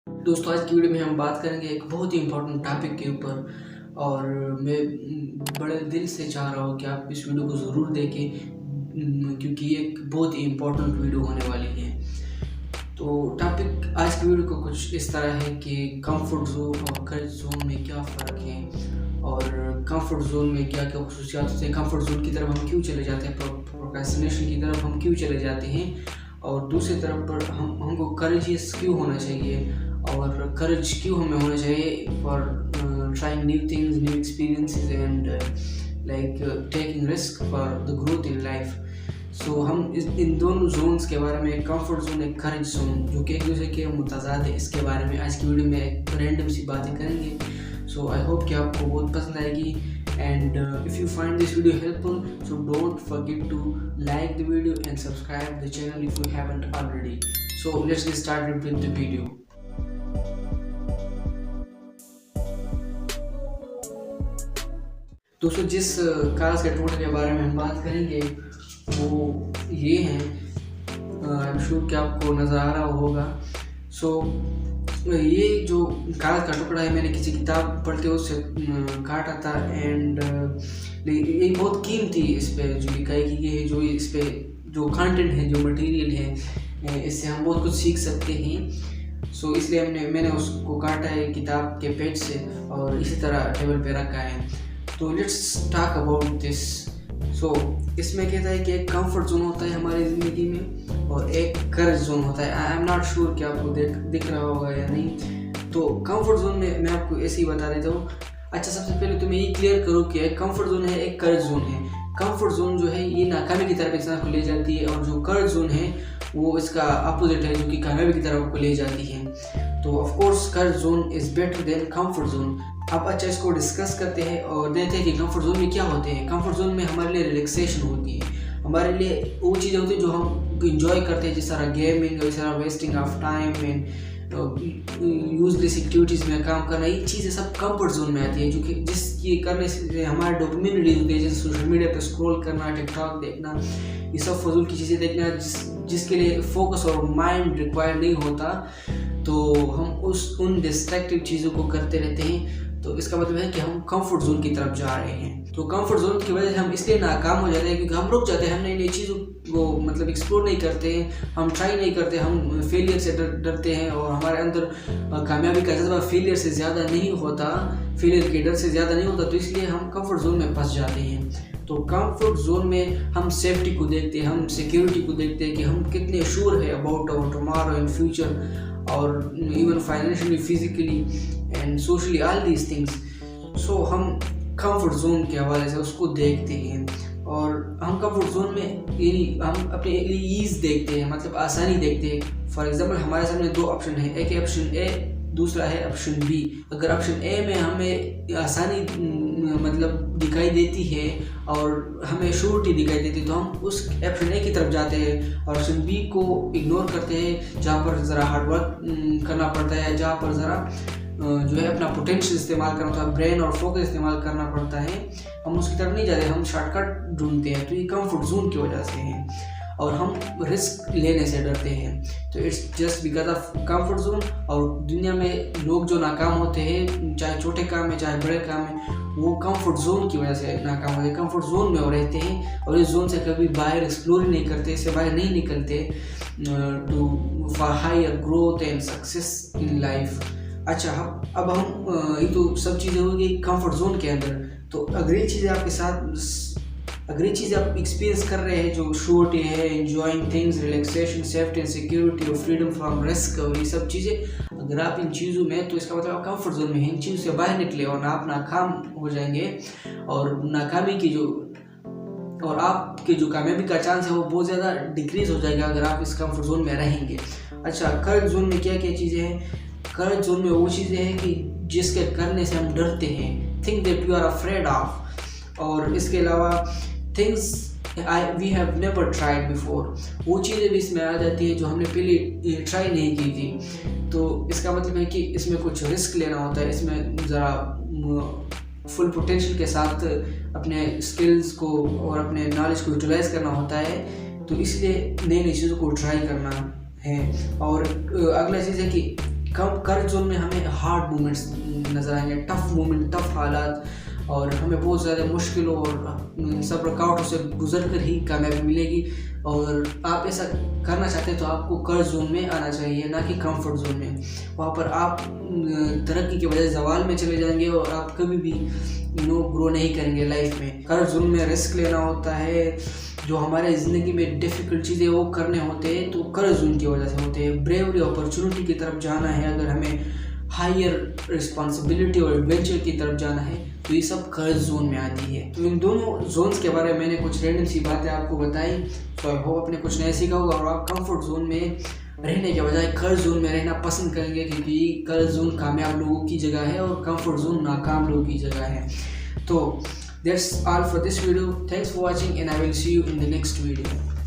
दोस्तों, आज की वीडियो में हम बात करेंगे एक बहुत ही इम्पोर्टेंट टॉपिक के ऊपर। और मैं बड़े दिल से चाह रहा हूँ कि आप इस वीडियो को ज़रूर देखें, क्योंकि ये एक बहुत ही इम्पोर्टेंट वीडियो होने वाली है। तो टॉपिक आज की वीडियो को कुछ इस तरह है कि कंफर्ट जोन और करेज जोन में क्या फ़र्क है, और कंफर्ट जोन में क्या क्या खसूसियात होते हैं, कंफर्ट जोन की तरफ हम क्यों चले जाते हैं, प्रोक्रेस्टिनेशन की तरफ हम क्यों चले जाते हैं, और दूसरी तरफ पर हमको करेजियस क्यों होना चाहिए, और करेज क्यों हमें होना चाहिए for trying new things, new experiences and like taking risk for the growth in life. So हम इन दोनों जोन्स के बारे में, कंफर्ट जोन एक करेज जोन जो कि एक दूसरे के मुतज़ाद है, इसके बारे में आज की वीडियो में रैंडम सी बातें करेंगे। सो आई होप कि आपको बहुत पसंद आएगी। And if you find this video helpful, so don't forget to like the video and subscribe the channel if you haven't already. So let's get started with the video. दोस्तों, जिस कागज़ के टुकड़े के बारे में हम बात करेंगे वो ये हैं। आई एम श्योर कि आपको नज़र आ रहा होगा। सो ये जो कागज़ का टुकड़ा है, मैंने किसी किताब पढ़ते उससे काटा था। एंड ये बहुत कीमती इस पे जो लिखाई की गई है, जो इस पे जो कंटेंट है, जो मटेरियल है, इससे हम बहुत कुछ सीख सकते हैं। सो इसलिए मैंने उसको काटा है किताब के पेज से और इसी तरह टेबल पे रखा है। तो लेट्स टॉक अबाउट दिस। सो इसमें कहता है कि एक कंफर्ट जोन होता है हमारी ज़िंदगी में और एक करेज जोन होता है। आई एम नॉट श्योर कि आपको दिख रहा होगा या नहीं। तो कंफर्ट जोन में मैं आपको ऐसे ही बता देता हूँ। अच्छा, सबसे पहले तो मैं ये क्लियर करूँ कि एक कंफर्ट जोन है, एक करेज जोन है। कंफर्ट जोन जो है ये नाकामी की तरफ इंसान को ले जाती है, और जो करेज जोन है वो इसका अपोजिट है, जो कि कामयाबी की तरफ आपको ले जाती है। तो of course courage zone is better than comfort zone. अब अच्छा, इसको डिस्कस करते हैं और देखते हैं कि कंफर्ट जोन में क्या होते हैं। कंफर्ट जोन में हमारे लिए रिलैक्सेशन होती है, हमारे लिए वो चीज़ें होती हैं जो हम इंजॉय करते हैं, जिस तरह गेमिंग, जिस तरह wasting of time and useless activities में काम करना। ये चीज़ें सब कंफर्ट जोन में आती है, जो कि जिसकी करने से हमारे डोपामिन रिलीज होती है, जैसे सोशल मीडिया पर स्क्रॉल करना, टिकटॉक देखना, ये सब फजूल की चीज़ें देखना, जिसके लिए फोकस और माइंड रिक्वायर्ड नहीं होता। तो हम उन डिस्ट्रैक्टिव चीज़ों को करते रहते हैं। तो इसका मतलब है कि हम कंफर्ट जोन की तरफ जा रहे हैं। तो कंफर्ट जोन की वजह से हम इसलिए नाकाम हो जाते हैं क्योंकि हम रुक जाते हैं, हम नई नई चीज़ों को मतलब एक्सप्लोर नहीं करते हैं, हम ट्राई नहीं करते, हम फेलियर से डरते हैं, और हमारे अंदर कामयाबी का जज्बा फेलियर से ज़्यादा नहीं होता, फेलियर के डर से ज़्यादा नहीं होता। तो इसलिए हम कंफर्ट जोन में फंस जाते हैं। तो कंफर्ट जोन में हम सेफ्टी को देखते हैं, हम सिक्योरिटी को देखते हैं कि हम कितने श्योर है about our tomorrow in future, और even financially, physically and socially, all these things. So हम कंफर्ट जोन के हवाले से उसको देखते हैं, और हम कंफर्ट जोन में हम अपने ईज़ देखते हैं, मतलब आसानी देखते हैं। फॉर एग्जांपल, हमारे सामने दो ऑप्शन है, एक है ऑप्शन ए, दूसरा है ऑप्शन बी। अगर ऑप्शन ए में हमें आसानी मतलब दिखाई देती है और हमें श्योरिटी दिखाई देती है, तो हम उस ऑप्शन ए की तरफ जाते हैं, और ऑप्शन बी को इग्नोर करते हैं, जहाँ पर ज़रा हार्डवर्क करना पड़ता है, जहाँ पर ज़रा जो है अपना पोटेंशियल इस्तेमाल करना होता है, ब्रेन और फोकस इस्तेमाल करना पड़ता है। हम उसकी तरफ नहीं जाते, हम शॉर्टकट ढूंढते हैं। तो ये कंफर्ट जोन की वजह से है, और हम रिस्क लेने से डरते हैं। तो it's just because of comfort zone. और दुनिया में लोग जो नाकाम होते हैं, चाहे छोटे काम में चाहे बड़े काम में, वो कंफर्ट जोन की वजह से नाकाम होते हैं। कंफर्ट जोन में वो रहते हैं, और इस जोन से कभी बाहर एक्सप्लोर ही नहीं करते, इससे बाहर नहीं निकलते to for higher growth and success in life. अच्छा, अब हम ये तो सब चीज़ें हो गई कंफर्ट जोन के अंदर। तो अगर ये चीज़ें आपके साथ, अगर ये चीज़ें आप एक्सपीरियंस कर रहे हैं, जो श्योरिटी है, enjoying things, relaxation, safety and security और फ्रीडम फ्रॉम रिस्क, और ये सब चीज़ें अगर आप इन चीज़ों में, तो इसका मतलब आप कंफर्ट जोन में हैं, इन चीज़ों से बाहर निकले और आप नाकाम हो जाएंगे, और नाकामी की जो और आपके जो कामयाबी का चांस है वो बहुत ज़्यादा डिक्रीज हो जाएगा अगर आप इस कंफर्ट जोन में रहेंगे। अच्छा, करेज जोन में क्या क्या चीज़ें हैं? करेज जोन में वो चीज़ें हैं कि जिसके करने से हम डरते हैं, thing that you are afraid of. और इसके अलावा things we have never tried before, वो चीज़ें भी इसमें आ जाती है जो हमने पहले ट्राई नहीं की थी। तो इसका मतलब है कि इसमें कुछ रिस्क लेना होता है, इसमें ज़रा फुल पोटेंशियल के साथ अपने स्किल्स को और अपने नॉलेज को यूटिलाइज करना होता है। तो इसलिए नई नई चीज़ों को ट्राई करना है। और अगला चीज़ है कि कम कर्ज जोन में हमें हार्ड मोमेंट्स नज़र आएंगे, टफ मोमेंट, टफ हालात, और हमें बहुत ज़्यादा मुश्किलों और सब रुकावटों से गुजर कर ही कामयाबी मिलेगी। और आप ऐसा करना चाहते हैं तो आपको कर्ज जोन में आना चाहिए, ना कि कंफर्ट जोन में। वहाँ पर आप तरक्की के बजाय जवाल में चले जाएंगे और आप कभी भी ग्रो नहीं करेंगे लाइफ में। कर्ज जोन में रिस्क लेना होता है, जो हमारे ज़िंदगी में डिफ़िकल्ट चीज़ें वो करने होते हैं तो कर्ज जोन की वजह से होते हैं। ब्रेवरी, अपॉर्चुनिटी की तरफ जाना है, अगर हमें हायर रिस्पॉन्सिबिलिटी और एडवेंचर की तरफ जाना है तो ये सब कर्ज जोन में आती है। तो इन दोनों जोन्स के बारे में मैंने कुछ रैंडम सी बातें आपको बताई, तो आई होप आपने कुछ नया सीखा होगा और आप कंफर्ट जोन में रहने के बजाय कर्ज जोन में रहना पसंद करेंगे, क्योंकि कर्ज जोन कामयाब लोगों की जगह है और कंफर्ट जोन नाकाम लोगों की जगह है। तो that's all for this video. Thanks for watching and I will see you in the next video.